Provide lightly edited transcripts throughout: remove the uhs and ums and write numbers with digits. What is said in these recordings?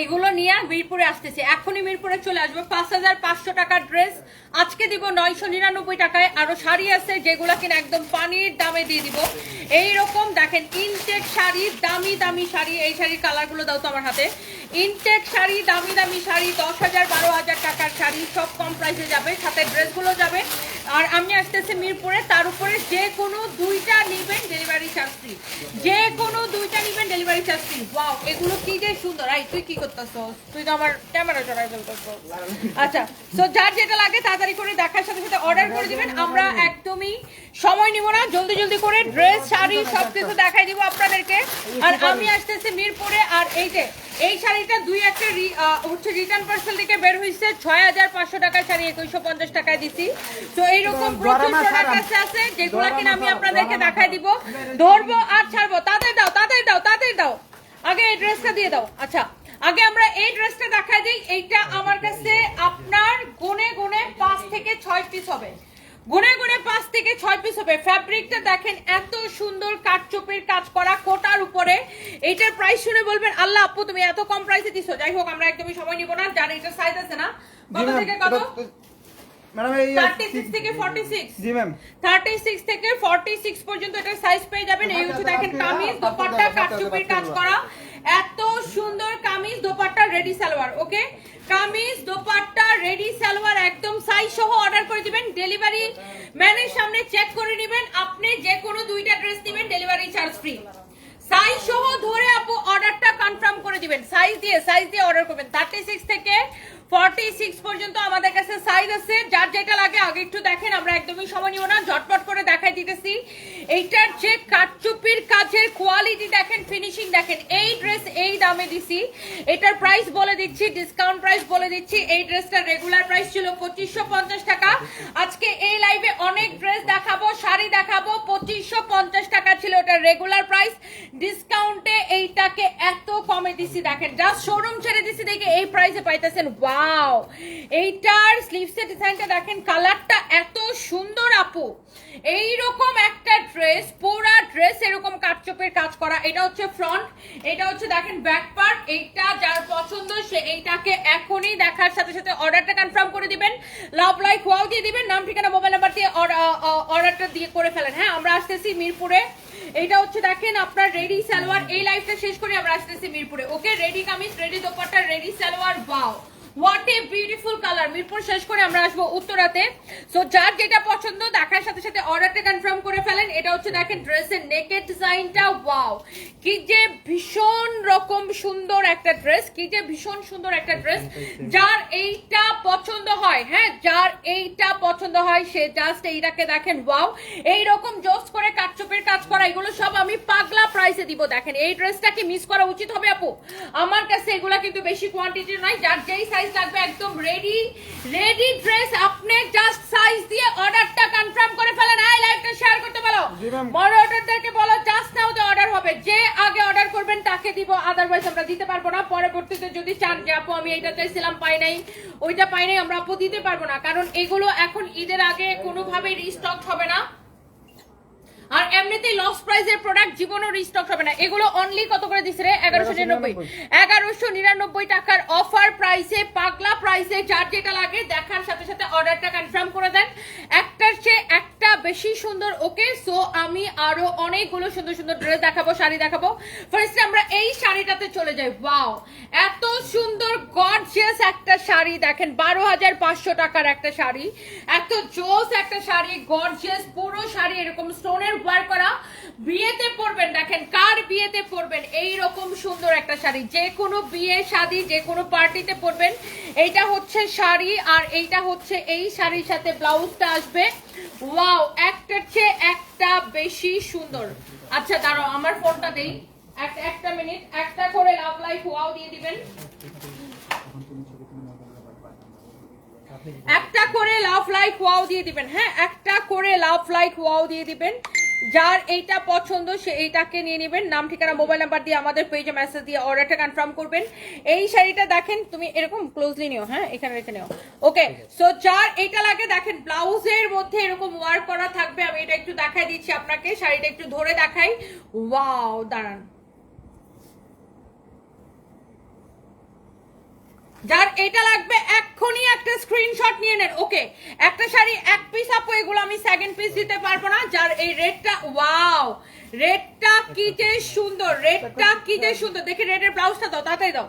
এগুলো নিয়ে মিরপুরে আসতেছে, এখনই মিরপুরে চলে আসবে। 5500 টাকার ড্রেস আজকে দিব 999 টাকায়। আরো শাড়ি আছে যেগুলো কিনা একদম পানির দামে দিয়ে দিব। এইরকম দেখেন ইনটেক শাড়ি, দামি দামি শাড়ি। এই শাড়ির কালারগুলো দাও তো আমার হাতে। ইনটেক শাড়ি, দামি দামি শাড়ি, 10,000 12,000 টাকার শাড়ি, সব কম প্রাইসে যাবে, সাথে ড্রেসগুলো যাবে। আর আমি আসতেছি মিরপুরে, তার উপরে যে কোনো দুইটা নিবেন ডেলিভারি চার্জ ফ্রি, যে কোনো দুইটা নিবেন ডেলিভারি চার্জ ফ্রি। ওয়াও, এগুলো কি যে সুন্দর। আই তুই কি করতেছস? তুই তো আমার ক্যামেরা চড়াই ফেলতেছস। আচ্ছা, সো যার যেটা লাগে তাড়াতাড়ি করে দেখার সাথে সাথে অর্ডার করে দিবেন। আমরা একদমই সময় নিব না, জলদি জলদি করে ড্রেস শাড়ি সবকিছু দেখাই দিব আপনাদেরকে। আর আমি আসতেছি মিরপুরে। আর এই যে এই শাড়িটা দুই একটা হচ্ছে রিটার্ন পার্সেল থেকে বের হয়েছে, 6500 টাকার শাড়ি 2150 টাকায় দিছি। তো এইরকম প্রচুর প্রোডাক্ট আছে যেগুলো কিনা আমি আপনাদেরকে দেখাই দিব। ধরবো আর ছাড়বো। তাদের দাও, তাদের দাও, তাদের দাও। আগে এই ড্রেসটা দিয়ে দাও। আচ্ছা, আগে আমরা এই ড্রেসটা দেখাই দিই। এইটা আমার কাছে আপনার গুনে গুনে 5 থেকে 6 পিস হবে, গুনে গুনে 5 থেকে 6 পিস হবে। ফ্যাব্রিকটা দেখেন এত সুন্দর, কাটচুপির কাজ করা কোটার উপরে। এইটার প্রাইস শুনে বলবেন আল্লাহ আপু তুমি এত কম প্রাইসে দিছো। যাই হোক, আমরা একদমই সময় নিব না। যার এটা সাইজ আছে না, কত থেকে কত? ম্যাডাম এই 36 থেকে 46। জি ম্যাম, 36 থেকে 46 পর্যন্ত এটা সাইজ পেয়ে যাবেন। এই হচ্ছে দেখেন কামিজ, দোপাট্টা কাটচুপির কাজ করা, এত সুন্দর কামিজ, দোপাট্টা, রেডি সালোয়ার। ওকে, কামিজ, দোপাট্টা, রেডি সালোয়ার একদম সাইজ সহ অর্ডার করে দিবেন। ডেলিভারি ম্যানের সামনে চেক করে নেবেন। আপনি যে কোনো দুইটা ড্রেস নেবেন ডেলিভারি চার্জ ফ্রি। সাইজ সহ ধরে আপু অর্ডারটা কনফার্ম করে দিবেন। সাইজ দিয়ে অর্ডার করবেন। 36 থেকে 46 পর্যন্ত আমাদের কাছে সাইজ আছে। যার যেটা লাগে আগে একটু দেখেন, আমরা একদমই সময় নিব না, ঝটপট করে দেখাই দিতেছি। এইটার যে কাটচুপির কাজের কোয়ালিটি দেখেন, ফিনিশিং দেখেন। এই ড্রেস এই দামে দিছি। এটার প্রাইস বলে দিচ্ছি, ডিসকাউন্ট প্রাইস বলে দিচ্ছি। এই ড্রেসটার রেগুলার প্রাইস ছিল 2550 টাকা। আজকে এই লাইভে অনেক ড্রেস দেখাবো, শাড়ি দেখাবো। 2550 টাকা ছিল এটার রেগুলার প্রাইস। ডিসকাউন্টে এইটাকে এত কমে দিছি দেখেন, জাস্ট শোরুম ছেড়ে দিছি দেখে এই প্রাইসে পাইতেছেন। ওয়াও, এইটার স্লিভসের ডিজাইনটা দেখেন, কালারটা এত সুন্দর আপু। এইরকম একটা ড্রেস, পুরা ড্রেস এরকম কাটচুপের কাজ করা। এটা হচ্ছে ফ্রন্ট, এটা হচ্ছে দেখেন ব্যাক পার্ট। এইটা যার পছন্দ সে এইটাকে এখনই দেখার সাথে সাথে অর্ডারটা কনফার্ম করে দিবেন। লাভ লাইক ওয়াও দিয়ে দিবেন, নাম ঠিকানা মোবাইল নাম্বার দিয়ে অর্ডারটা দিয়ে করে ফেলেন। হ্যাঁ, আমরা আসতেছি মিরপুরে। এটা হচ্ছে দেখেন আপনার রেডি সালোয়ার। এই লাইফটা শেষ করে আমরা আসতেছি মিরপুরে। Okay, ready kameez, ready dupatta, ready salwar. Wow, what a beautiful colour. Mirpur শেষ করে আমরা আসবো উত্তরাতে। সো যার যেটা পছন্দ দেখার সাথে সাথে অর্ডারটা কনফার্ম করে ফেলেন। এটা হচ্ছে দেখেন ড্রেসের নেকের ডিজাইনটা। ওয়াও, কি যে ভীষণ রকম সুন্দর একটা ড্রেস, কি যে ভীষণ সুন্দর একটা ড্রেস। যার এইটা পছন্দ হয়, হ্যাঁ, যার এইটা পছন্দ হয় সে জাস্ট এইটাকে দেখেন। ওয়াও, এইরকম জোস করে কাটচুপের কাজ করা, এগুলো সব আমি পাগলা প্রাইসে দিব। দেখেন এই ড্রেসটা কি মিস করা উচিত হবে আপু? আমার কাছে এগুলা কিন্তু বেশি কোয়ান্টিটি নাই। যার যেই সাইজ লাগবে একদম রেডি রেডি ড্রেস, আপনি জাস্ট সাইজ দিয়ে অর্ডারটা কনফার্ম করে ফেলেন। এই লাইভটা শেয়ার করতে বলো, মডারেটরদেরকে বলো জাস্ট নাও যে অর্ডার হবে। যে আগে অর্ডার করবেন তাকে দিব, আদারওয়াইজ আমরা দিতে পারবো না। পরবর্তীতে যদি চান যে আপু আমি এইটা চাইছিলাম পাই নাই, ওইটা পাই নাই, আমরা আপু দিতে পারবো না। কারণ এগুলো এখন ঈদের আগে কোনোভাবেই রিস্টক হবে না। আর এমনিতেই লস প্রাইসের প্রোডাক্ট জীবনও রিস্টক হবে না। এগুলো অনলি কত করে দিছে রে? 1199 টাকার অফার প্রাইসে, পাগলা প্রাইসে। যার যেটা লাগে দেখার সাথে সাথে অর্ডারটা কনফার্ম করে দেন। একটার চেয়ে একটা বেশি সুন্দর। ওকে, সো আমি আরো অনেকগুলো সুন্দর সুন্দর ড্রেস দেখাবো, শাড়ি দেখাবো। ফার্স্টে আমরা এই শাড়িটাতে চলে যাই। ওয়াও, এত সুন্দর গর্জিয়াস একটা শাড়ি দেখেন, 12,500 টাকার একটা শাড়ি। এত জোস একটা শাড়ি, গর্জিয়াস পুরো শাড়ি এরকম স্টোনের ওয়ার্ক করা। বিয়েতে পরবেন, দেখেন কার বিয়েতে পরবেন এইরকম সুন্দর একটা শাড়ি। যে কোনো বিয়ে শাদী যে কোনো পার্টিতে পরবেন। এইটা হচ্ছে শাড়ি, আর এইটা হচ্ছে এই শাড়ির সাথে ব্লাউজটা আসবে। ওয়াও, একটার চেয়ে একটা বেশি সুন্দর। আচ্ছা দাঁড়াও, আমার ফোনটা দেই, একটা মিনিট। একটা করে লাভ লাইফ ওয়াও দিয়ে দিবেন, একটা করে লাভ লাইক ওয়াও দিয়ে দিবেন। হ্যাঁ, একটা করে লাভ লাইক ওয়াও দিয়ে দিবেন। যার এইটা পছন্দ সে এইটাকে নিয়ে নেবেন। নাম ঠিকানা মোবাইল নাম্বার দিয়ে আমাদের পেজে মেসেজ দিয়ে অর্ডারটা কনফার্ম করবেন। এই শাড়িটা দেখেন, তুমি এরকম ক্লোজলি নিও, হ্যাঁ এখানে রেখে নিও। ওকে, সো যার এইটা লাগে দেখেন ব্লাউজের মধ্যে এরকম ওয়ার্ক করা থাকবে। আমি এটা একটু দেখাই দিচ্ছি আপনাকে, শাড়িটা একটু ধরে দেখাই। ওয়াও, দাঁড়ান, যার এটা লাগবে এক্ষুনি একটা স্ক্রিনশট নিয়ে নেন। ওকে, একটা শাড়ি এক পিস আপু, এগুলো আমি সেকেন্ড পিস দিতে পারবো না। যার এই রেডটা, ওয়াও রেডটা কি যে সুন্দর, রেডটা কি যে সুন্দর। দেখি রেডের ব্লাউজটা দাও, তাড়াতাড়ি দাও।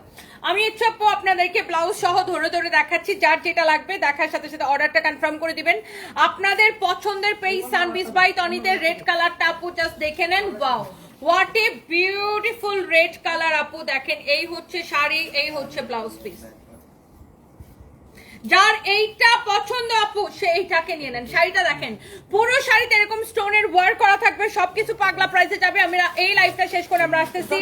আমি ইচ্ছা আপু আপনাদেরকে ব্লাউজ সহ ধরে ধরে দেখাচ্ছি। যার যেটা লাগবে দেখার সাথে সাথে অর্ডারটা কনফার্ম করে দিবেন। আপনাদের পছন্দের পেজ সানবিস বাই তনিদের রেড কালারটা আপু জাস্ট দেখে নেন। Wow, what a beautiful red colour আপু। দেখেন এই হচ্ছে শাড়ি, এই হচ্ছে ব্লাউজ পিস। যার এইটা পছন্দ আপু সে এইটাকে নিয়ে নেন। শাড়িটা দেখেন, পুরো শাড়িতে এরকম স্টোনের ওয়ার্ক করা থাকবে, সবকিছু পাগলা প্রাইসে যাবে। আমরা এই লাইভটা শেষ করে আমরা আসতেছি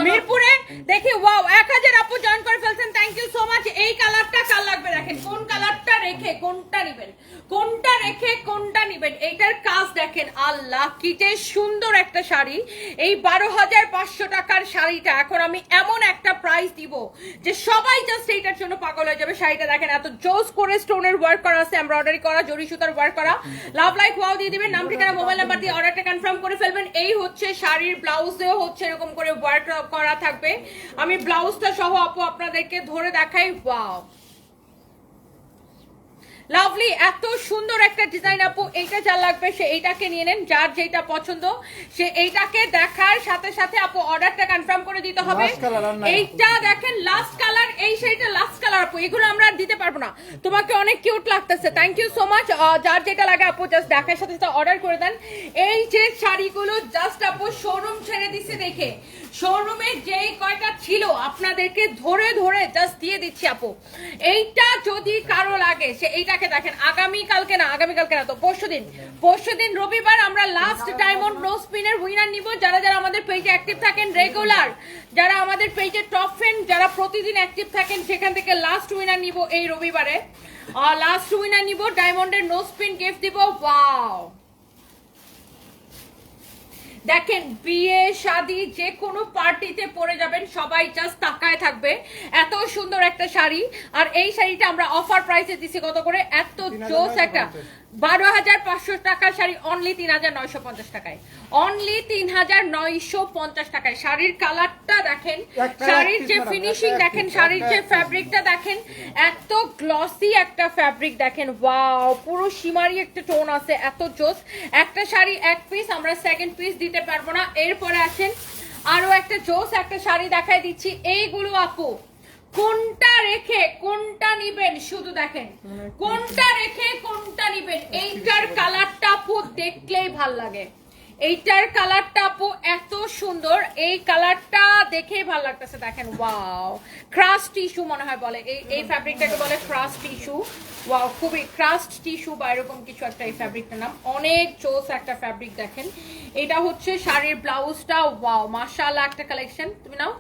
মিরপুরে। দেখি ওয়াও 1000 আপু জয়েন করে ফেলছেন, থ্যাংক ইউ সো মাচ। এই কালারটা কার লাগবে দেখেন, কোন কালারটা রেখে কোনটা নিবেন, কোনটা রেখে কোনটা নিবেন। এইটার কাজ দেখেন, আল্লাহ কি যে সুন্দর একটা শাড়ি। এই 12,500 টাকার শাড়িটা এখন আমি এমন একটা প্রাইস দিব যে সবাই জাস্ট এইটার জন্য পাগল হয়ে যাবে। শাড়িটা দেখেন এত জোস করে স্টোনের ওয়ার্ক করা আছে, এমব্রয়ডারি করা, জরি সুতার ওয়ার্ক করা। লাভ লাইক ওয়াও দিয়ে দিবেন, নাম ঠিকানা মোবাইল নাম্বার দিয়ে অর্ডারটা কনফার্ম করে ফেলবেন। এই হচ্ছে শাড়ির ব্লাউজেও হচ্ছে এরকম করে ওয়ার্ক করা থাকবে। আমি ব্লাউজটা সহ আপু আপনাদেরকে ধরে দেখাই। ওয়াও লাভলি, এত সুন্দর একটা ডিজাইন আপু। এইটা যা লাগবে সে এইটাকে নিয়ে নেন, যার যেটা পছন্দ সে এইটাকে দেখার সাথে সাথে আপু অর্ডারটা কনফার্ম করে দিতে হবে। এইটা দেখেন লাস্ট কালার, এই শাড়িটা লাস্ট কালার আপু, এগুলো আমরা আর দিতে পারবো না। তোমাকে অনেক কিউট লাগতেছে, থ্যাংক ইউ সো মাচ। যার যেটা লাগে আপু জাস্ট দেখার সাথে সাথে অর্ডার করে দেন। এই যে শাড়িগুলো জাস্ট আপু শোরুম ছেড়ে দিচ্ছে, দেখে শোরুমে যেই কয়টা ছিল আপনাদেরকে ধরে ধরে জাস্ট দিয়ে দিচ্ছি আপু। এইটা যদি কারো লাগে সে এইটাকে দেখেন, আগামীকালকে না তো পরশুদিন রবিবার আমরা লাস্ট ডায়মন্ড নো স্পিনের উইনার নিব। যারা যারা আমাদের পেজে অ্যাক্টিভ থাকেন রেগুলার, যারা আমাদের পেজে টপ ফ্যান, যারা প্রতিদিন অ্যাক্টিভ থাকেন, সেখান থেকে লাস্ট উইনার নিব এই রবিবারে। লাস্ট উইনার নিব, ডায়মন্ডের নো স্পিন গিফট দিব। ওয়াও দেখেন, বিয়ে শাদী যে কোনো পার্টিতে পরে যাবেন, সবাই জাস্ট তাকায় থাকবে। এত সুন্দর একটা শাড়ি, আর এই শাড়িটা আমরা অফার প্রাইসে দিছি কত করে, এত জোস একটা 12,500 টাকার শাড়ি অনলি 3,950 টাকায়, অনলি 3,950 টাকায়। শাড়ির কালারটা দেখেন, শাড়ির যে ফিনিশিং দেখেন, শাড়ির যে ফ্যাব্রিকটা দেখেন, এত গ্লসি একটা ফ্যাব্রিক দেখেন। ওয়াও, পুরো শিমারি একটা টোন আছে, এত জোস একটা শাড়ি। এক পিস আমরা সেকেন্ড পিস দিতে পারবো না। এরপরে আসেন আরো একটা জোস একটা শাড়ি দেখাই দিচ্ছি। এইগুলো আপু কোনটা রেখে কোনটা নিবেন শুধু দেখেন, কোনটা রেখে কোনটা নিবেন। এইটার কালারটা আপু দেখলেই ভাল লাগে, এইটার কালারটা আপু এত সুন্দর, এই কালারটা দেখেই ভাল লাগতেছে। দেখেন ওয়াও, ক্রাশ টিস্যু মনে হয় বলে, এই ফ্যাব্রিকটাকে বলে ক্রাশ টিস্যু। ওয়াও, খুবই ক্রাশ টিস্যু বা এরকম কিছু একটা এই ফ্যাব্রিকটার নাম। অনেক চোস একটা ফ্যাব্রিক দেখেন। এটা হচ্ছে শাড়ির ব্লাউজটা। ওয়াও মাশাআল্লাহ একটা কালেকশন, তুমি নাও,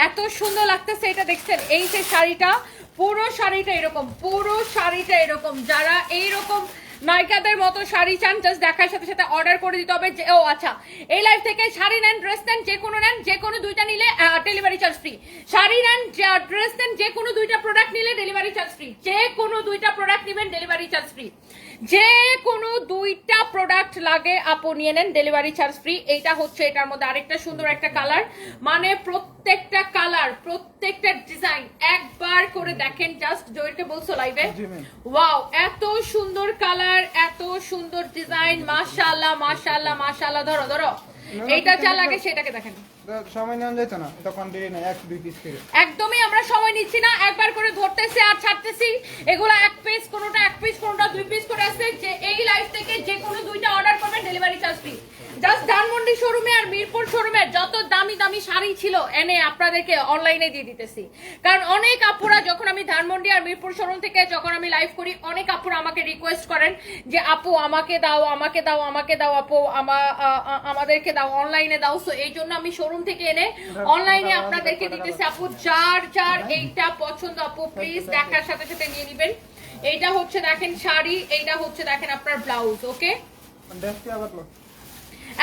এত সুন্দর লাগতেছে। এটা দেখছেন, এই যে শাড়িটা, পুরো শাড়িটা এরকম, পুরো শাড়িটা এরকম। যারা এইরকম নায়িকাদের মতো শাড়ি চান জাস্ট দেখার সাথে সাথে অর্ডার করে দিতে হবে। ও আচ্ছা, এই লাইভ থেকে শাড়ি নেন, ড্রেস নেন, যে কোনো দুইটা নিলে ডেলিভারি চার্জ ফ্রি। শাড়ি নেন, ড্রেস নেন, যে কোনো দুইটা প্রোডাক্ট নিলে ডেলিভারি চার্জ ফ্রি। যে কোনো দুইটা প্রোডাক্ট নেবেন ডেলিভারি চার্জ ফ্রি। যে কোনো দুইটা প্রোডাক্ট লাগে আপু নিয়ে নেন, ডেলিভারি চার্জ ফ্রি। এইটা হচ্ছে, এটার মধ্যে আরেকটা সুন্দর একটা কালার, মানে প্রত্যেকটা কালার, প্রত্যেকটা ডিজাইন একবার করে দেখেন। জাস্ট জয়কে বলছো লাইভে, ওয়াও এত সুন্দর কালার, এত সুন্দর ডিজাইন, মাশাআল্লাহ মাশাআল্লাহ মাশাআল্লাহ। ধরো ধরো, এইটা যা লাগে সেটাকে দেখেন। সময় নেওয়া যেত না, এটা কোয়ান্টিটি না, 1-2 পিস করে একদমই আমরা সময় নিচ্ছি না, একবার করে ধরতেছি আর ছাড়তেছি। এগুলো এক পিস, কোনোটা এক পিস, কোনোটা 2 পিস করে আছে। যে এই লাইভ থেকে যে কোনো দুইটা অর্ডার করবেন delivery charge free. Just Dhanmondi শোরুমে আর মিরপুর শোরুমে যত দামি দামি শাড়ি ছিল এনে আপনাদেরকে অনলাইনে দিয়ে দিতেছি। কারণ অনেক আপুরা, যখন আমি ধানমন্ডি আর মিরপুর শোরুম থেকে যখন আমি লাইভ করি, অনেক আপুরা আমাকে রিকোয়েস্ট করেন যে আপু আমাকে দাও, আমাকে দাও, আমাকে দাও, আপু আমাদেরকে দাও, অনলাইনে দাও। সো এই জন্য আমি শোরুম থেকে এনে অনলাইনে আপনাদেরকে দিতেছি। আপু যার যার এইটা পছন্দ আপু প্লিজ দেখার সাথে সাথে নিয়ে নেবেন। এইটা হচ্ছে দেখেন শাড়ি, এইটা হচ্ছে দেখেন আপনার ব্লাউজ। ওকে,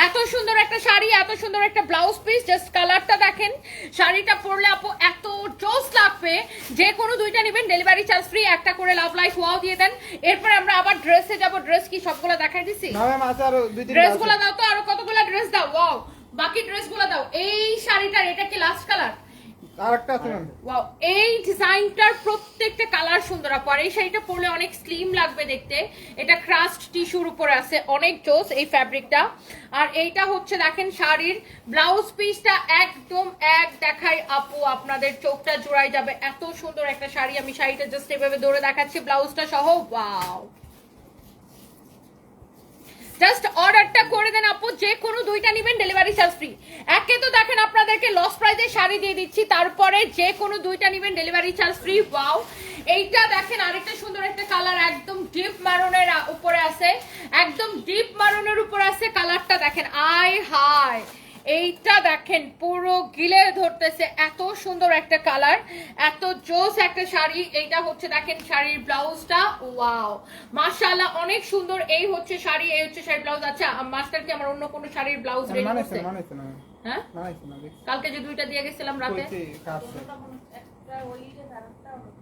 এত সুন্দর একটা শাড়ি, এত সুন্দর একটা ব্লাউজ পিস। জাস্ট কালারটা দেখেন, শাড়িটা পরলে আপু এত জোস লাগবে। যে কোনো দুইটা নেবেন ডেলিভারি চার্জ ফ্রি। একটা করে লাভ লাইফ ওয়াও দিয়ে দেন। এরপর আমরা আবার ড্রেসে যাব। ড্রেস কি সবগুলো দেখাই দিছি? না ম্যাম, আছে আরো 2-3 ড্রেসগুলো দাও তো, আরো কতগুলো ড্রেস দাও। ওয়াও, বাকি ড্রেসগুলো দাও। এই শাড়িটার এটা কি লাস্ট কালার? আরেকটা আছে ম্যাম। ওয়াও, এই ডিজাইনটার প্রত্যেকটা কালার সুন্দর আপু। আর এই শাড়িটা পরলে অনেক স্লিম লাগবে দেখতে। এটা ক্রাস্ট টিস্যুর উপরে আছে, অনেক জোস এই ফ্যাব্রিকটা। আর এইটা হচ্ছে দেখেন শাড়ির ব্লাউজ পিসটা একদম এক দেখাই আপু, আপনাদের চোখটা জোড়ায় যাবে, এত সুন্দর একটা শাড়ি। আমি শাড়িটা জাস্ট এভাবে ধরে দেখাচ্ছি ব্লাউজটা সহ। ওয়াও, জাস্ট অর্ডারটা করে দেন আপু, যে কোনো দুইটা নেবেন ডেলিভারি চার্জ ফ্রি। একে তো দেখেন আপনাদেরকে লস প্রাইসে শাড়ি দিয়ে দিচ্ছি, তারপরে যে কোনো দুইটা নেবেন ডেলিভারি চার্জ ফ্রি। ওয়াও, এইটা দেখেন আরেকটা সুন্দর একটা কালার, একদম ডিপ মারুনের উপরে আছে, একদম ডিপ মারুনের উপরে আছে। কালারটা দেখেন, আয় হায়, এইটা দেখেন পুরো গিলে ধরতেছে, এত সুন্দর একটা কালার, এত জোস একটা শাড়ি। এইটা হচ্ছে দেখেন শাড়ির ব্লাউজটা। ওয়াও, মাশাআল্লাহ অনেক সুন্দর। এই হচ্ছে শাড়ি, এই হচ্ছে শাড়ির ব্লাউজ। আচ্ছা মাস্টার কি আমার অন্য কোনো শাড়ির ব্লাউজ রেডি করতে? মানাইছে না হ্যাঁ, মানাইছে না দেখি কালকে যে দুইটা দিয়ে গেছিলাম রাতে, কইতে কাটছে।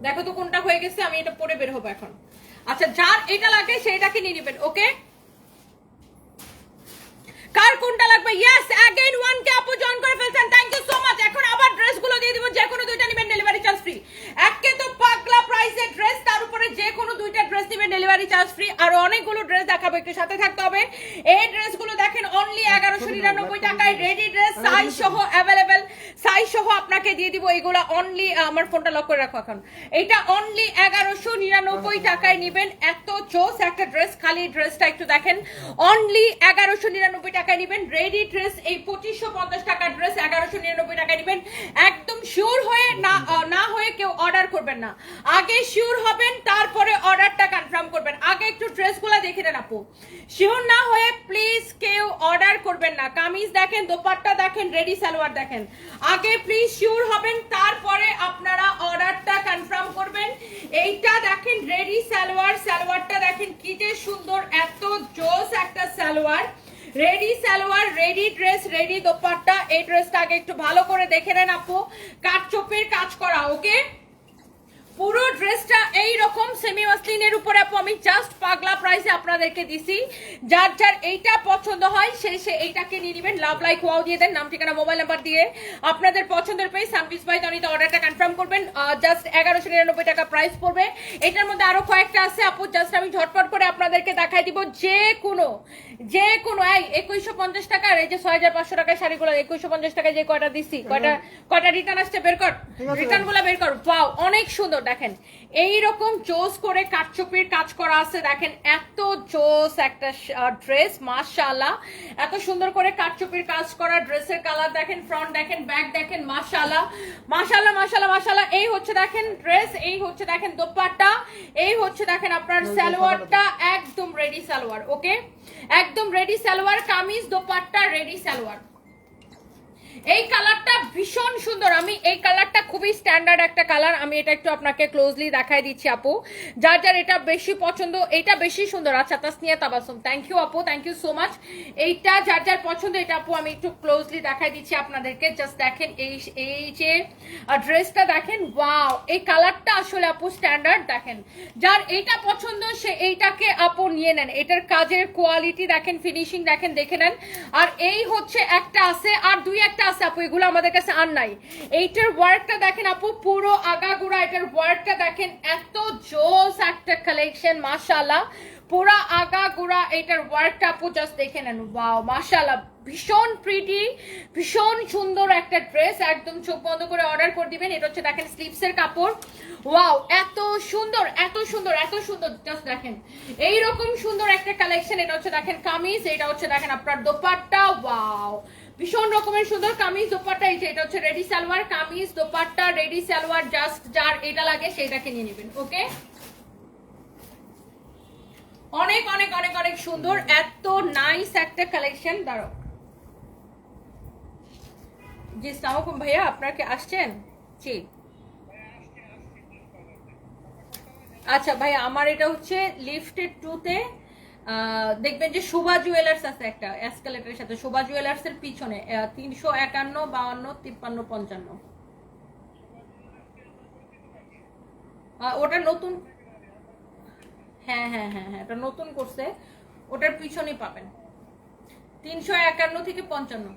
দেখো তো কোনটা হয়ে গেছে, আমি এটা পরে বের হবো এখন। আচ্ছা, যার এটা লাগে সেইটাকে নিয়ে নেবেন। ওকে, কার কোনটা লাগবে? ইয়েস, अगेन 1K আপু জয়েন করে ফেলছেন, থ্যাংক ইউ সো মাচ। এখন আবার ড্রেসগুলো দিয়ে দিব, যে কোনো দুইটা নেবেন ডেলিভারি চার্জ ফ্রি। একে তো পাগলা প্রাইসের ড্রেস, তার উপরে যে কোনো দুইটা ড্রেস নেবেন ডেলিভারি চার্জ ফ্রি। আর অনেকগুলো ড্রেস দেখাবো, একটু সাথে থাকতে হবে। এই ড্রেসগুলো দেখেন অনলি 1199 টাকায় রেডি ড্রেস, সাইজ সহ অ্যাভেলেবেল, সাইজ সহ আপনাকে দিয়ে দিব এগুলা অনলি। আমার ফোনটা লক করে রাখো এখন। এটা অনলি 1199 টাকায় নেবেন, এত জোস একটা ড্রেস। খালি ড্রেসটা একটু দেখেন, অনলি 1199 টাকায় নেবেন রেডি ড্রেস। এই 2550 টাকার ড্রেস 1199 টাকায় নেবেন। একদম শিওর হয়ে না হয়ে কেউ অর্ডার করবেন না, আগে শিওর হবেন তারপরে অর্ডারটা কনফার্ম করবেন। আগে একটু ড্রেসগুলো দেখে নেন আপু, শিওর না হয়ে প্লিজ কেউ অর্ডার করবেন না। কামিজ দেখেন, দোপাট্টা দেখেন, রেডি সালোয়ার দেখেন, আগে প্লিজ শিওর হবেন তারপরে আপনারা অর্ডারটা কনফার্ম করবেন। এইটা দেখেন রেডি সালোয়ার, সালোয়ারটা দেখেন কি যে সুন্দর, এত জোস একটা salwar. Ready salwar, ready dress, ready dupatta. এই ড্রেসটা আগে একটু ভালো করে দেখে নেন আপু, কাটচোপের কাজ করা। ওকে, পুরো ড্রেসটা এই রকম সেমি মাসলিনের উপরে আপু আমি জাস্ট পাগলা প্রাইসে আপনাদেরকে দিছি। যার যার এইটা পছন্দ হয় সে এইটাকে নিয়ে নেবেন। লাভ লাইক ওয়াও দিয়ে দেন, নাম ঠিকানা মোবাইল নাম্বার দিয়ে আপনাদের পছন্দের পেয়ে সানপিস বাই তনিতে অর্ডারটা কনফার্ম করবেন। জাস্ট 1199 টাকা প্রাইস পড়বে। এটার মধ্যে আরো কয়েকটা আছে আপু, জাস্ট আমি ঝটপট করে আপনাদেরকে দেখাই দিব। যে কোনো এই 2150 টাকার এই যে 6500 টাকার শাড়িগুলো 2150 টাকায় যে কয়টা দিছি, কয়টা রিটার্ন আসছে বের কর, রিটার্ন গুলো বের কর। ওয়াও, অনেক সুন্দর দেখেন, এইরকম জোস করে কাটচুপির কাজ করা আছে। দেখেন এত জোস একটা ড্রেস, মাশাআল্লাহ, এত সুন্দর করে কাটচুপির কাজ করা ড্রেসের কালার দেখেন, ফ্রন্ট দেখেন, ব্যাক দেখেন, মাশাআল্লাহ মাশাআল্লাহ মাশাআল্লাহ মাশাআল্লাহ। এই হচ্ছে দেখেন ড্রেস, এই হচ্ছে দেখেন দোপাট্টা, এই হচ্ছে দেখেন আপনার সালোয়ারটা, একদম রেডি সালোয়ার। ওকে, একদম রেডি সালোয়ার, কামিজ দোপাট্টা রেডি সালোয়ার। এই কালারটা ভীষণ সুন্দর, আমি এই কালারটা খুবই স্ট্যান্ডার্ড একটা কালার। আমি এটা একটু আপনাকে ক্লোজলি দেখাই দিচ্ছি আপু, যার যার এটা বেশি পছন্দ, এটা বেশি সুন্দর। আচ্ছা তাসনিয়া তাবাসুম, থ্যাংক ইউ আপু, থ্যাংক ইউ সো মাচ। এইটা যার যার পছন্দ, এটা আপু আমি একটু ক্লোজলি দেখাই দিচ্ছি আপনাদেরকে। জাস্ট দেখেন এই যে ড্রেসটা দেখেন, ওয়াও, এই কালারটা আসলে আপু স্ট্যান্ডার্ড। দেখেন যার এইটা পছন্দ সে এইটাকে আপু নিয়ে নেন। এটার কাজের কোয়ালিটি দেখেন, ফিনিশিং দেখেন, দেখে নেন। আর এই হচ্ছে একটা আছে, আর দুই একটা আছে আপু, এগুলো আমাদের কাছে আর নাই। এইটার ওয়ার্কটা দেখেন আপু, পুরো আগাগোড়া এটার ওয়ার্কটা দেখেন, এত জোস একটা কালেকশন, মাশাআল্লাহ, পুরা আগাগোড়া এটার ওয়ার্কটা আপু জাস্ট দেখে নেন। ওয়াও, মাশাআল্লাহ, ভীষণ প্রিটি, ভীষণ সুন্দর একটা ড্রেস। একদম চোখ বন্ধ করে অর্ডার করে দিবেন। এটা হচ্ছে দেখেন স্লিভসের কাপড়। ওয়াও, এত সুন্দর এত সুন্দর এত সুন্দর, জাস্ট দেখেন এইরকম সুন্দর একটা কালেকশন। এটা হচ্ছে দেখেন কামিজ, এটা হচ্ছে দেখেন আপনার দোপাট্টা। ওয়াও, ভীষণ রকমের সুন্দর কামিজ দোপাট্টা। এই যে এটা হচ্ছে ready salwar, kameez dupatta ready salwar. Just যার এটা লাগে সেটাকে নিয়ে নেবেন। ওকে, অনেক অনেক অনেক অনেক সুন্দর, এত নাইস একটা কালেকশন। দাঁড়ো জি, আসসালামু আলাইকুম ভাইয়া, আপনারা কি আসছেন? জি, আচ্ছা ভাই, আমার এটা হচ্ছে লিফটেড 2 তে দেখবেন যে শোভা জুয়েলার্স আছে একটা এসকালেটরের সাথে, শোভা জুয়েলার্স এর পিছনে 351 52 53 55। ওটা নতুন, হ্যাঁ হ্যাঁ হ্যাঁ হ্যাঁ, এটা নতুন করছে, ওটার পিছনেই পাবেন 351 থেকে 55।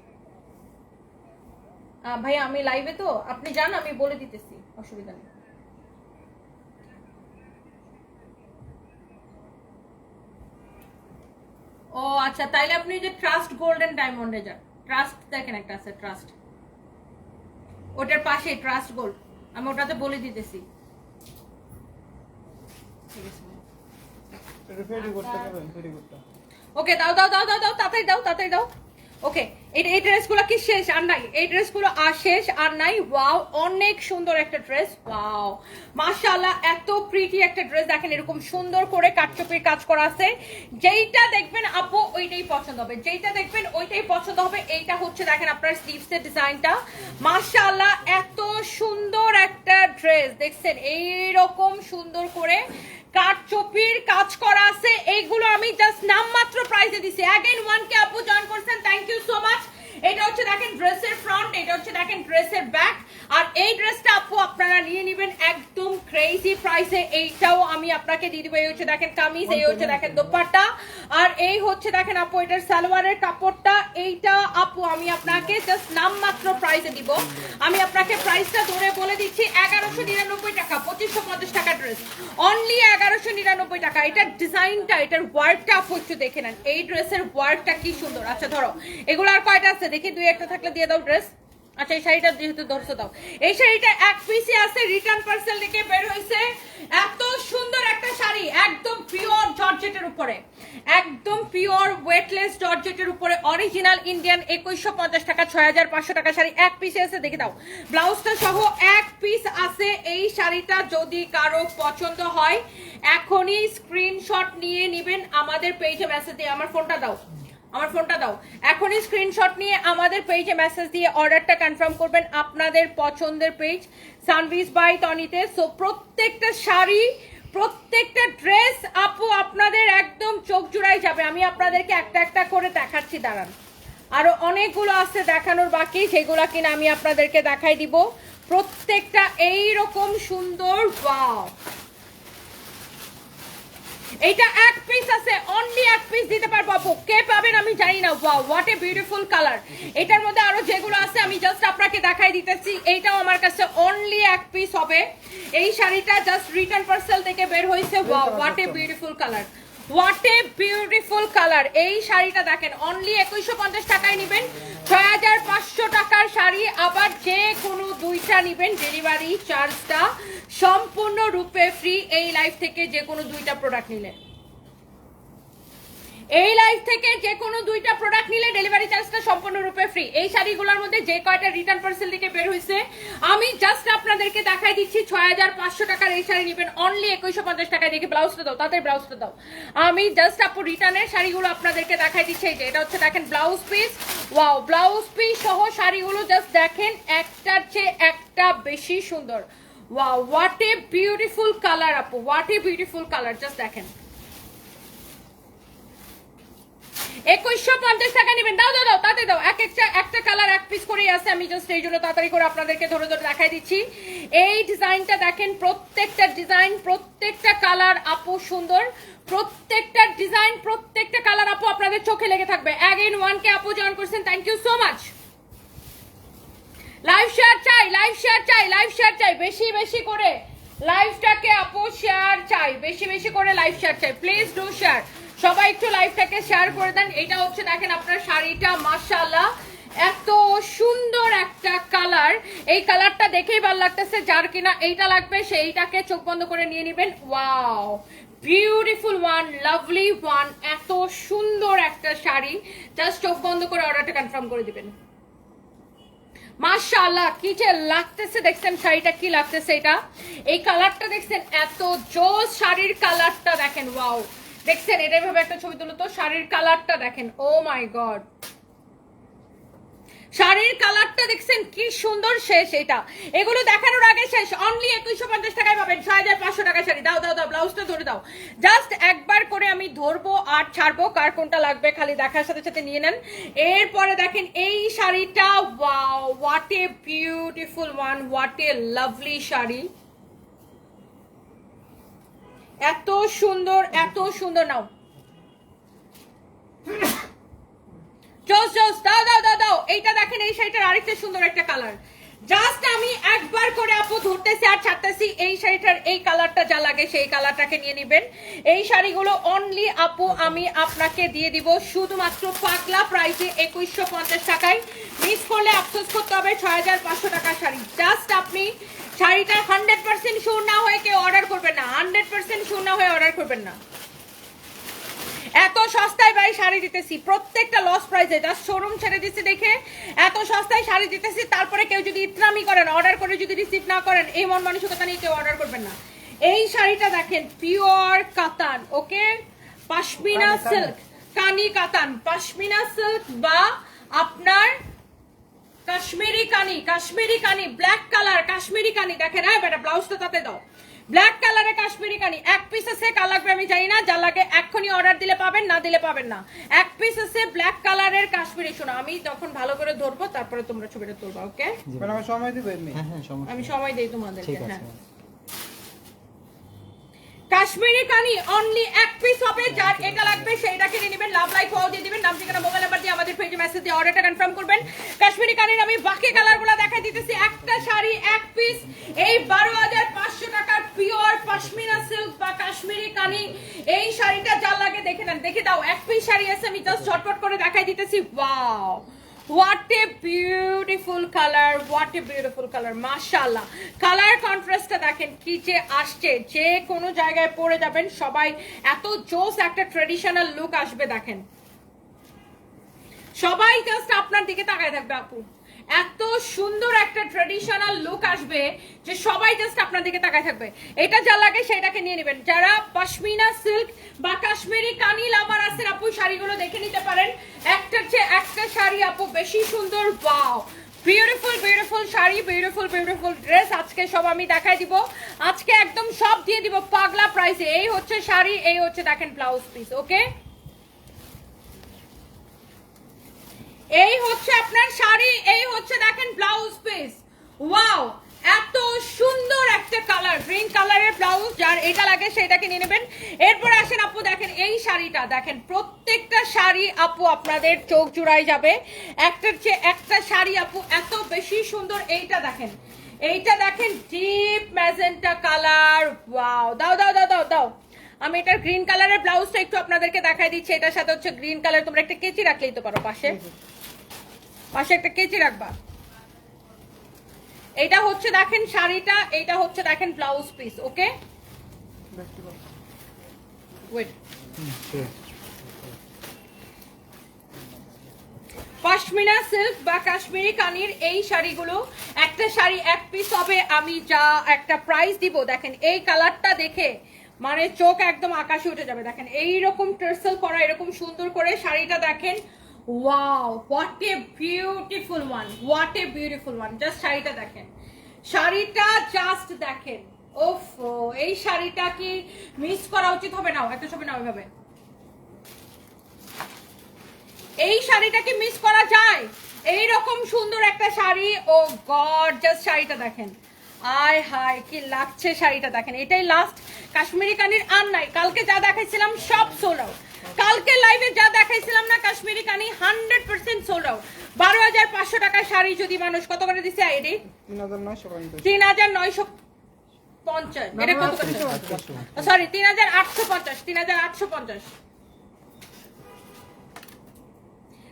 ভাই আমি লাইভে তো, আপনি যান, আমি বলে দিতেছি, অসুবিধা নেই। ও আচ্ছা, তাইলে আপনি যে ট্রাস্ট গোল্ডেন ডায়মন্ডে যান। ট্রাস্ট দেখেন একটা আছে, ট্রাস্ট, ওটার পাশে ট্রাস্ট গোল্ড, আমি ওটাতে বলে দিতেছি। ঠিক আছে, ফেরি করতে পারবেন, ফেরি করতে। ওকে, দাও দাও দাও দাও দাও, তাড়াতাড়ি দাও, তাড়াতাড়ি দাও। ওকে, এই ড্রেসগুলো কি শেষ আর নাই? এই ড্রেসগুলো আর শেষ আর নাই। ওয়াও, অনেক সুন্দর একটা ড্রেস। ওয়াও, মাশাআল্লাহ, এত প্রিটি একটা ড্রেস। দেখেন এরকম সুন্দর করে কাটচুপির কাজ করা আছে। যেইটা দেখবেন আপু ওইটাই পছন্দ হবে, যেইটা দেখবেন ওইটাই পছন্দ হবে। এইটা হচ্ছে দেখেন আপনার স্লিভসের ডিজাইনটা, মাশাআল্লাহ এত সুন্দর একটা ড্রেস। দেখছেন এইরকম সুন্দর করে কাটচুপির কাজ করা আছে। এইগুলো আমি জাস্ট নামমাত্র প্রাইসে দিছি। अगेन 1K আপু জয়েন করছেন, থ্যাংক ইউ সো মাচ। এটা হচ্ছে দেখেন ড্রেসের ফ্রন্ট, এটা হচ্ছে দেখেন ড্রেসের ব্যাক। আর এই ড্রেসটা আপু আপনারা নিয়ে নেবেন একদম ক্রেজি প্রাইসে। এইটাও আমি আপনাকে দিয়ে দিব। এই হচ্ছে দেখেন কামিজ, এই হচ্ছে দেখেন দোপাট্টা, আর এই হচ্ছে দেখেন আপু এটার সালোয়ারের কাপড়টা। এইটা আপু আমি আপনাকে জাস্ট নামমাত্র প্রাইসে দিব। আমি আপনাকে প্রাইসটা ধরে বলে দিচ্ছি, 1199 টাকা, 2550 টাকা ড্রেস, অনলি 1199 টাকা। এটার ডিজাইনটা, এটার ওয়ার্কটা আপু একটু দেখে নেন। এই ড্রেসের ওয়ার্কটা কি সুন্দর। আচ্ছা ধরো, এগুলো আর কয়টা আছে দেখি, দুই একটা থাকলে দিয়ে দাও ড্রেস। আচ্ছা এই শাড়িটা যেহেতু ধরছো দাও, এই শাড়িটা এক পিসে আছে, রিটার্ন পার্সেল থেকে বের হয়েছে। এত সুন্দর একটা শাড়ি, একদম পিওর জর্জেটের উপরে, একদম পিওর ওয়েটলেস জর্জেটের উপরে, অরিজিনাল ইন্ডিয়ান, 2150 টাকা, 6500 টাকা শাড়ি এক পিসে আছে। দেখে দাও ব্লাউজটা সহ এক পিস আছে। এই শাড়িটা যদি কারো পছন্দ হয় এখনই স্ক্রিনশট নিয়ে নেবেন, আমাদের পেজে মেসেজ দিয়ে, আমার ফোনটা দাও, আমার ফোনটা দাও, এখনই স্ক্রিনশট নিয়ে আমাদের পেজে মেসেজ দিয়ে অর্ডারটা কনফার্ম করবেন। আপনাদের পছন্দের পেজ সানভিজ বাই তনিতে। সো প্রত্যেকটা শাড়ি, প্রত্যেকটা ড্রেস আপু আপনাদের একদম চোখ জুড়াই যাবে। আমি আপনাদেরকে একটা একটা করে দেখাচ্ছি, দাঁড়ান, আরো অনেকগুলো আছে দেখানোর বাকি, যেগুলো কিনা আমি আপনাদেরকে দেখাই দিব। প্রত্যেকটা এইরকম সুন্দর। ওয়াও, এইটা এক পিস আছে, অনলি এক পিস দিতে পারবো আপু, কে পাবেন আমি জানি না। Wow, what a beautiful colour. এটার মধ্যে আরো যেগুলো আছে আমি জাস্ট আপনাকে দেখাই দিতেছি। এইটাও আমার কাছে অনলি এক পিস হবে। এই শাড়িটা জাস্ট রিটার্ন পার্সেল থেকে বের হয়েছে। Wow, what a beautiful colour, what a beautiful colour. এই শাড়িটা দেখেন অনলি 2150 টাকায় নেবেন, 6500 টাকার শাড়ি। আবার যে কোনো দুইটা নেবেন, ডেলিভারি চার্জটা সম্পূর্ণরূপে ফ্রি। এই লাইফ থেকে যে কোনো দুইটা প্রোডাক্ট নিলে, এই লাইফ থেকে যে কোনো দুইটা প্রোডাক্ট নিলে ডেলিভারি চার্জটা সম্পূর্ণরূপে ফ্রি। এই শাড়িগুলোর মধ্যে যে কয়টা রিটার্ন পার্সেল থেকে বের হয়েছে আমি জাস্ট আপনাদেরকে দেখাই দিচ্ছি। 6500 টাকার এই শাড়ি নেবেন অনলি 2150 টাকায়। দেখে ব্লাউজটা দাও, তাতে ব্লাউজটা দাও। আমি জাস্ট আপু রিটার্নের শাড়িগুলো আপনাদেরকে দেখাই দিচ্ছি। এই যে এটা হচ্ছে দেখেন blouse piece. Wow, blouse piece সহ শাড়িগুলো জাস্ট দেখেন, একটার চেয়ে একটা বেশি সুন্দর। Wow, what a beautiful colour আপু, what a beautiful colour, just দেখেন। 2150 টাকা নেবেন, দাও দাও দাও, তাতে দাও। একটা কালার এক পিস করেই আছে, আমি জাস্ট এই জন্য তাড়াতাড়ি করে আপনাদেরকে ধরে ধরে দেখাই দিচ্ছি। এই ডিজাইনটা দেখেন, প্রত্যেকটা ডিজাইন, প্রত্যেকটা কালার আপু সুন্দর, প্রত্যেকটা ডিজাইন, প্রত্যেকটা কালার আপু আপনাদের চোখে লেগে থাকবে। अगेन 1K আপু জয়েন করছেন, thank you so much. Live share চাই, লাইভ শেয়ার চাই, লাইভ শেয়ার চাই, বেশি বেশি করে লাইভটাকে আপু শেয়ার চাই, বেশি বেশি করে লাইভ শেয়ার চাই, প্লিজ ডু শেয়ার। সবাই একটু লাইভটাকে শেয়ার করে দেন। এটা হচ্ছে দেখেন আপনার শাড়িটা, মাশাআল্লাহ এত সুন্দর একটা কালার। এই কালারটা দেখেই ভালো লাগতেছে, যার কিনা এইটা লাগবে সেইটাকে চোখ বন্ধ করে নিয়ে নেবেন। Wow, beautiful one, lovely one, এত সুন্দর একটা শাড়ি, জাস্ট চোখ বন্ধ করে অর্ডারটা কনফার্ম করে দিবেন। মাশাআল্লাহ কি যে লাগতেছে, দেখছেন শাড়িটা কি লাগতেছে। এটা এই কালারটা দেখছেন, এত জোস শাড়ির কালারটা দেখেন। ওয়াও, দেখছেন, এটা ভাবে একটা ছবি তুলো তো, শাড়ির কালারটা দেখেন। ও মাই গড, শাড়ির কালারটা দেখছেন কি সুন্দর। শেষ এটা, এগুলো দেখানোর আগে শেষ। অনলি 2150 টাকায় পাবেন 6500 টাকা শাড়ি। দাও দাও দাও, ব্লাউজটা ধরে দাও। জাস্ট একবার করে আমি ধরবো আর ছাড়বো, কার কোনটা লাগবে খালি দেখার সাথে সাথে নিয়ে নেন। এরপরে দেখেন এই শাড়িটা, wow, what a beautiful one, what a lovely sari, এত সুন্দর, এত সুন্দর। নাও জোস জোস, দাও দাও দাও দাও। এইটা দেখেন, এই শাড়িটার আরেকটা সুন্দর একটা কালার। জাস্ট আমি একবার করে আপু ধরতেছি আর ছাড়তেছি। এই শাড়িটার এই কালারটা যা লাগে সেই কালারটাকে নিয়ে নেবেন। এই শাড়িগুলো অনলি আপু আমি আপনাকে দিয়ে দিব শুধুমাত্র পাগলা প্রাইসে 2150 টাকায়। মিস করলে আফসোস করতে হবে। 6500 টাকার শাড়ি। জাস্ট আপনি শাড়িটা 100% শিওর না হয়ে কেউ অর্ডার করবেন না, 100% শিওর না হয়ে অর্ডার করবেন না। এত সস্তায় ভাই শাড়ি দিতেছি, প্রত্যেকটা লস প্রাইসে। জাস্ট শোরুম ছেড়ে দিচ্ছি দেখে এত সস্তায় শাড়ি দিতেছি। তারপরে কেউ যদি ইতরামি করেন, অর্ডার করে যদি রিসিভ না করেন, এই মন মানসিকতা নিয়ে কেউ অর্ডার করবেন না। এই শাড়িটা দেখেন, পিওর কাতান, ওকে, পশমিনা সিল্ক, কানি কাতান, পশমিনা সিল্ক বা আপনার কাশ্মীরি কানি, কাশ্মীরি কানি, ব্ল্যাক কালার কাশ্মীরি কানি। দেখেন, হ্যাঁ বেটা ব্লাউজটা তাতে দাও। ব্ল্যাক কালারে কাশ্মীরি কানি, এক পিস আছে, কার লাগবে আমি জানি না, যা লাগে এক্ষুনি অর্ডার দিলে পাবেন, না দিলে পাবেন না। এক পিস আছে ব্ল্যাক কালারের কাশ্মীরি। শোনো, আমি যখন ভালো করে ধরবো তারপরে তোমরা ছবিটা তুলবা, ওকে? ম্যাডাম আমি সময় দিবেন এমনি? হ্যাঁ হ্যাঁ সমস্যা আমি নেই। সময় দেই তোমাদেরকে। ঠিক আছে হ্যাঁ, কাশ্মীরি কানি অনলি এক পিস হবে। যার এটা লাগবে সেইটা কিনে নেবেন। লাভ লাইক ওয়াও দিয়ে দিবেন, নাম ঠিকানা মোবাইল নাম্বার দিয়ে আমাদের পেজে মেসেজ দিয়ে অর্ডারটা কনফার্ম করবেন। কাশ্মীরি কানির আমি বাকি কালারগুলো দেখাই দিতেছি। একটা শাড়ি এক পিস, এই 12500 টাকার পিওর পশমিনা সিল্ক বা কাশ্মীরি কানি। এই শাড়িটা যা লাগে দেখে নেন, দেখে দাও। এক পিস শাড়ি আছে, আমি জাস্ট ঝটপট করে দেখাই দিতেছি। Wow, what a beautiful color, what a beautiful color, মাশাআল্লাহ। কালার কন্ট্রাস্টটা দেখেন কি যে আসছে, যে কোনো জায়গায় পরে যাবেন সবাই এত জোস একটা ট্রেডিশনাল লুক আসবে। দেখেন, সবাই জাস্ট আপনার দিকে তাকায় থাকবে আপু। এত সুন্দর একটা ট্রেডিশনাল লুক আসবে যে সবাই জাস্ট আপনার দিকে তাকায় থাকবে। এটা যা লাগে সেটাকে নিয়ে নেবেন। যারা পশমিনা সিল্ক বা কাশ্মীরি কানি লাভার আছেন আপু, শাড়িগুলো দেখে নিতে পারেন। একটার চেয়ে একটা শাড়ি আপু বেশি সুন্দর। Wow, beautiful beautiful sari, beautiful beautiful dress. আজকে সব আমি দেখাই দিব, আজকে একদম সব দিয়ে দিব পাগলা প্রাইসে। এই হচ্ছে শাড়ি, এই হচ্ছে দেখেন ব্লাউজ পিস, ওকে? এই হচ্ছে আপনার শাড়ি, এই হচ্ছে দেখেন ব্লাউজ পিস। ওয়াও, এত সুন্দর একটা কালার, গ্রিন কালারের ব্লাউজ। যার এটা লাগে সেটাকে নিয়ে নেবেন। এরপরে আসেন আপু, দেখেন এই শাড়িটা দেখেন। প্রত্যেকটা শাড়ি আপু আপনাদের চোখ জুড়াই যাবে। একটার চেয়ে একটা শাড়ি আপু এত বেশি সুন্দর। এইটা দেখেন, এইটা দেখেন, ডিপ ম্যাজেন্টা কালার। ওয়াও, দাও দাও দাও দাও দাও। আমি এটার গ্রিন কালারের ব্লাউজটা একটু আপনাদেরকে দেখাই দিচ্ছি। এটার সাথে হচ্ছে গ্রিন কালার, তোমরা একটা কেচি রাখলেই তো পারো, পাশে পাশে একটা কেচি রাখবা। এটা হচ্ছে দেখেন শাড়িটা, এটা হচ্ছে দেখেন ব্লাউজ পিস, ওকে? ওয়েট, পশমিনা সিল্ক বা কাশ্মীরি কানির এই শাড়িগুলো একটা শাড়ি এক পিস হবে। আমি যা একটা প্রাইস দিব দেখেন, এই কালারটা দেখে মানে চোখ একদম আকাশে উঠে যাবে। দেখেন এইরকম টার্সেল করা, এরকম সুন্দর করে শাড়িটা দেখেন। Wow, what a beautiful one, what a beautiful one. Just শাড়িটা দেখেন, শাড়িটা জাস্ট দেখেন। ওফ, এই শাড়িটা কি মিস করা উচিত হবে? না, একটা ছবি নাও এভাবে। এই শাড়িটা কি মিস করা যায়? এইরকম সুন্দর একটা শাড়ি। ও গড, জাস্ট শাড়িটা দেখেন। আয় হায় কি লাগছে শাড়িটা দেখেন। এটাই লাস্ট কাশ্মীরি কানির, আর নাই। কালকে যা দেখাইছিলাম সব সোল্ড আউট। কালকে লাইভে যা দেখাইছিলাম না কাশ্মীরি কানি 100% সোল্ড আউট। 12500 টাকার শাড়ি যদি মানুষ কত করে দিছে? আইডি 3950। 3950। এটা কত করে? সরি, 3850। 3850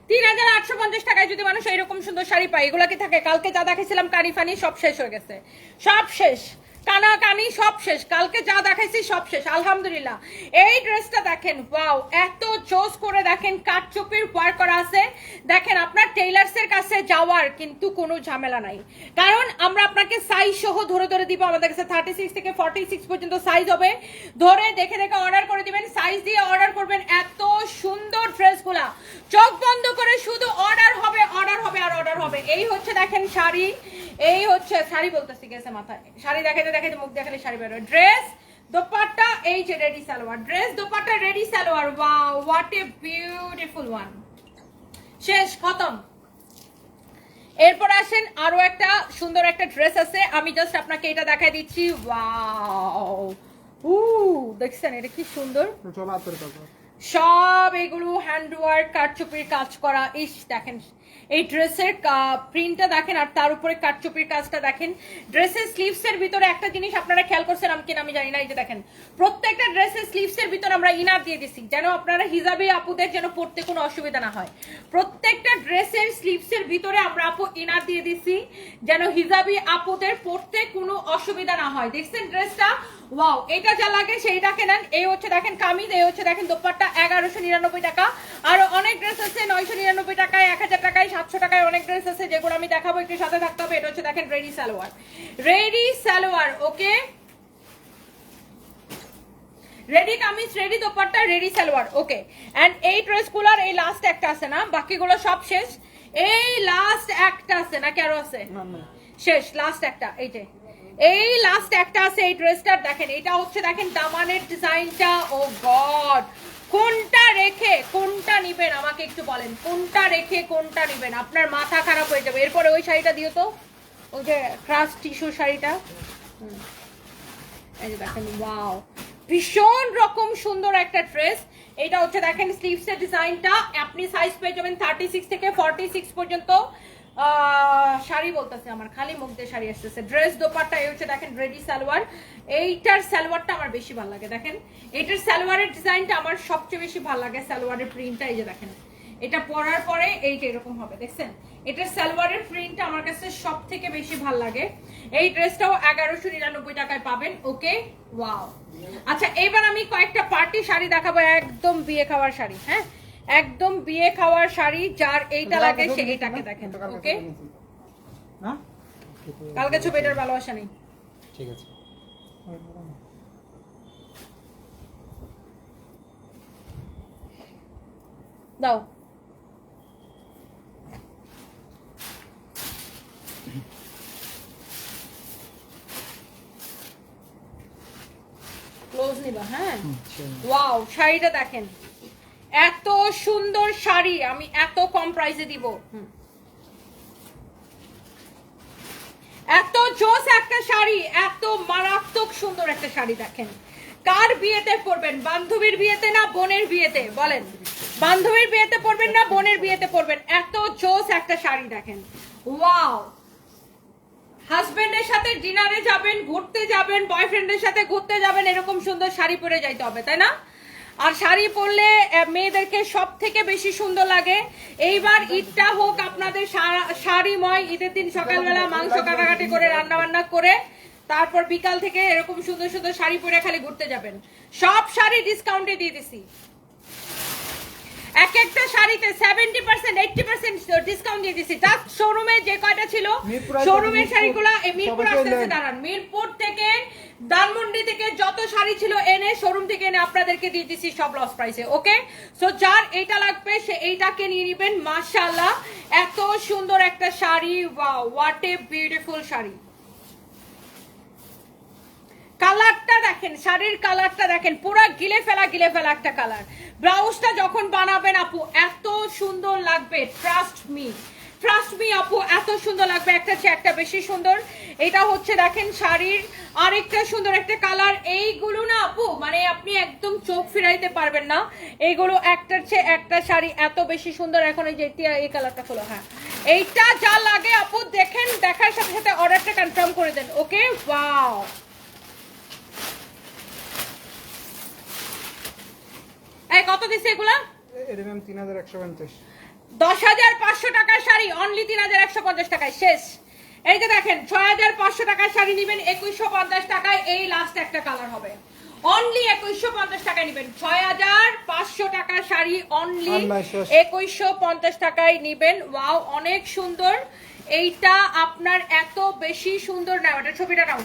3850 টাকায় যদি মানুষ এইরকম সুন্দর শাড়ি পায়, এগুলা কি থাকে? কালকে যা দেখাইছিলাম কানি ফানি সব শেষ হয়ে গেছে, সব শেষ। কানা কানি সব শেষ। কালকে যা দেখাইছি সব শেষ, আলহামদুলিল্লাহ। এই ড্রেসটা দেখেন, ওয়াও, এত চোস করে দেখেন কাটচুপির ওয়ার্ক করা আছে। দেখেন, আপনার টেইলার্সের কাছে যাওয়ার কিন্তু কোনো ঝামেলা নাই, কারণ আমরা আপনাকে সাইজ সহ ধরে ধরে দিব। আমাদের কাছে 36 থেকে 46 পর্যন্ত সাইজ হবে। ধরে দেখে দেখে অর্ডার করে দিবেন, সাইজ দিয়ে অর্ডার করবেন। এত সুন্দর ড্রেসগুলা চোখ বন্ধ করে শুধু অর্ডার হবে, অর্ডার হবে আর অর্ডার হবে। এই হচ্ছে দেখেন শাড়ি, এই হচ্ছে শাড়ি বলতেছি গেছে মাথায়। শাড়ি দেখাইতে দেখাইতে মুখ দেখালে শাড়ি বেরোয়। ড্রেস দোপাট্টা, এই যে ready salwar. Dress dupatta ready salwar. Wow, what a beautiful one. শেষ, খতম। এরপর আসেন, আরো একটা সুন্দর একটা ড্রেস আছে। আমি জাস্ট আপনাকে এটা দেখাই দিচ্ছি। ওয়াও, দেখছেন এটা কি সুন্দর। চলো হাতের কাপড়। সব এগুলো হ্যান্ডওয়ার্ক কারচুপির কাজ করা। ইস দেখেন এই ড্রেসের প্রিন্টটা দেখেন, আর তার উপরে কারচুপির কাজটা দেখেন। ড্রেসের স্লিভসের ভিতরে একটা জিনিস আপনারা খেয়াল করছেন কিনা আমি জানি না, এই যে দেখেন প্রত্যেকটা ড্রেসের স্লিভসের ভিতরে আমরা ইনার দিয়ে দিছি, যেন আপনারা হিজাবি আপুদের যেন পড়তে কোনো অসুবিধা না হয়। প্রত্যেকটা ড্রেসের স্লিভসের ভিতরে আমরা আপু ইনার দিয়ে দিছি, যেন হিজাবি আপুদের পড়তে কোনো অসুবিধা না হয়। দেখছেন ড্রেসটা? ওয়াও, এটা যা লাগে সেইটাকে নেন। এই হচ্ছে দেখেন কামিজ, এই হচ্ছে দেখেন দোপাট্টা 1199 টাকা। আরো অনেক ড্রেস আছে 999 টাকায়, 1000 টাকায়, 700 টাকায় অনেক ড্রেস আছে যেগুলো আমি দেখাবো, একটু সাথে থাকতে হবে। এটা হচ্ছে দেখেন ready salwar, ready salwar, okay, ready kameez, ready dupatta, ready salwar, okay. And এই ড্রেসগুলোর এই লাস্ট একটা আছে না, বাকিগুলো সব শেষ। এই লাস্ট একটা আছে নাকি আরো আছে? শেষ, লাস্ট একটা, এই যে এই লাস্ট একটা আছে এই ড্রেসটার। দেখেন এটা হচ্ছে দেখেন দামানের ডিজাইনটা, ও গড, কোনটা রেখে কোনটা নিবেন আমাকে একটু বলেন, কোনটা রেখে কোনটা নিবেন? আপনার মাথা খারাপ হয়ে যাবে। এরপরে ওই শাড়িটা দিও তো, ওই যে ক্রাশ টিস্যু শাড়িটা, এই যে দেখেন, ওয়াও, ভীষণ রকম সুন্দর একটা ড্রেস। এটা হচ্ছে দেখেন স্লিভসের ডিজাইনটা, আপনি সাইজ পেয়ে যাবেন 36 থেকে 46 পর্যন্ত। শাড়ি বলতেছে আমার, খালি মুখ দিয়ে শাড়ি আসতেছে। ড্রেস দোপাট্টা, এই হচ্ছে দেখেন রেডি সালোয়ার। এইটার সালোয়ারটা আমার বেশি ভালো লাগে, দেখেন এটার সালোয়ারের ডিজাইনটা আমার সবচেয়ে বেশি ভালো লাগে। সালোয়ারের প্রিন্টটা এই যে দেখেন, এটা পরার পরে এইটা এরকম হবে, দেখছেন? এটার সালোয়ারের প্রিন্টটা আমার কাছে সব থেকে বেশি ভালো লাগে। এই ড্রেসটাও 1199 টাকায় পাবেন, ওকে, ওয়াও। আচ্ছা এবার আমি কয়েকটা পার্টি শাড়ি দেখাবো, একদম বিয়ে খাওয়ার শাড়ি, হ্যাঁ একদম বিয়ে খাওয়ার শাড়ি, যার এইটা লাগে সে এইটাকে দেখেন, ওকে। না কালকে ছবি, এটার ভালোবাসা নেই, ঠিক আছে। দাও। ক্লোজ নিবা, হ্যাঁ। ওয়াও, শাড়িটা দেখেন, এত সুন্দর শাড়ি আমি এত কম প্রাইসে দিব। এত জোস একটা শাড়ি, এত মারাত্মক সুন্দর একটা শাড়ি দেখেন। কার বিয়েতে পরবেন? বান্ধবীর বিয়েতে না বোনের বিয়েতে? বলেন, বান্ধবীর বিয়েতে পরবেন না বোনের বিয়েতে পরবেন? এত জোস একটা শাড়ি দেখেন, ওয়াও। হাজবেন্ডের সাথে ডিনারে যাবেন, ঘুরতে যাবেন, বয়ফ্রেন্ডের সাথে ঘুরতে যাবেন, এরকম সুন্দর শাড়ি পরে যাইতে হবে, তাই না? আর শাড়ি পরলে মেয়েদেরকে সব থেকে বেশি সুন্দর লাগে। এইবার ঈদটা হোক আপনাদের শাড়িময়, ঈদের দিন সকালবেলা মাংস কাটাকাটি করে রান্না বান্না করে তারপর বিকাল থেকে এরকম সুন্দর সুন্দর শাড়ি পরে খালি ঘুরতে যাবেন। সব শাড়ি ডিসকাউন্টে দিয়ে দিছি, এক একটা শাড়িতে 70% 80% ডিসকাউন্ট দিয়ে দিছি। জাস্ট শোরুমে যে কয়টা ছিল শোরুমের শাড়িগুলো, এই মিরপুর আসতেছে, দাঁড়ান, মিরপুর থেকে ধানমন্ডি থেকে যত শাড়ি ছিল এনে শোরুম থেকে এনে আপনাদেরকে দিয়ে দিছি সব লস প্রাইসে, ওকে। সো যার এইটা লাগবে সে এইটাকে নিয়ে নেবেন। মাশাআল্লাহ, এত সুন্দর একটা sari, wow, what a beautiful sari. কালারটা দেখেন, শাড়ির কালারটা দেখেন, পুরো গিলে ফেলা একটা কালার। ব্লাউজটা যখন বানাবেন আপু এত সুন্দর লাগবে, ট্রাস্ট মি আপু, এত সুন্দর লাগবে, একটা চেয়ে একটা বেশি সুন্দর। এটা হচ্ছে দেখেন শাড়ির আরেকটা সুন্দর একটা কালার। এইগুলো না আপু মানে আপনি একদম চোখ ফিরাইতে পারবেন না, এইগুলো একটার চেয়ে একটা শাড়ি এত বেশি সুন্দর। এখন এই যে এই কালারটা খোলো, হ্যাঁ এইটা যা লাগে আপু দেখেন, দেখার সাথে সাথে অর্ডারটা কনফার্ম করে দেন, ওকে। ওয়াও, এই কত দিছে এগুলা? এটা ম্যাম 3150। 10,500 টাকার শাড়ি অনলি 3,150 টাকায় শেষ। এই যে দেখেন 6,500 টাকার শাড়ি নেবেন 2,150 টাকায়, এই লাস্ট একটা কালার হবে, অনলি 2,150 টাকায় নেবেন। 6,500 টাকার শাড়ি অনলি 2,150 টাকায় নেবেন। ওয়াও, অনেক সুন্দর। এইটা আপনার এত বেশি সুন্দর না, ওটা ছবিটা নাও।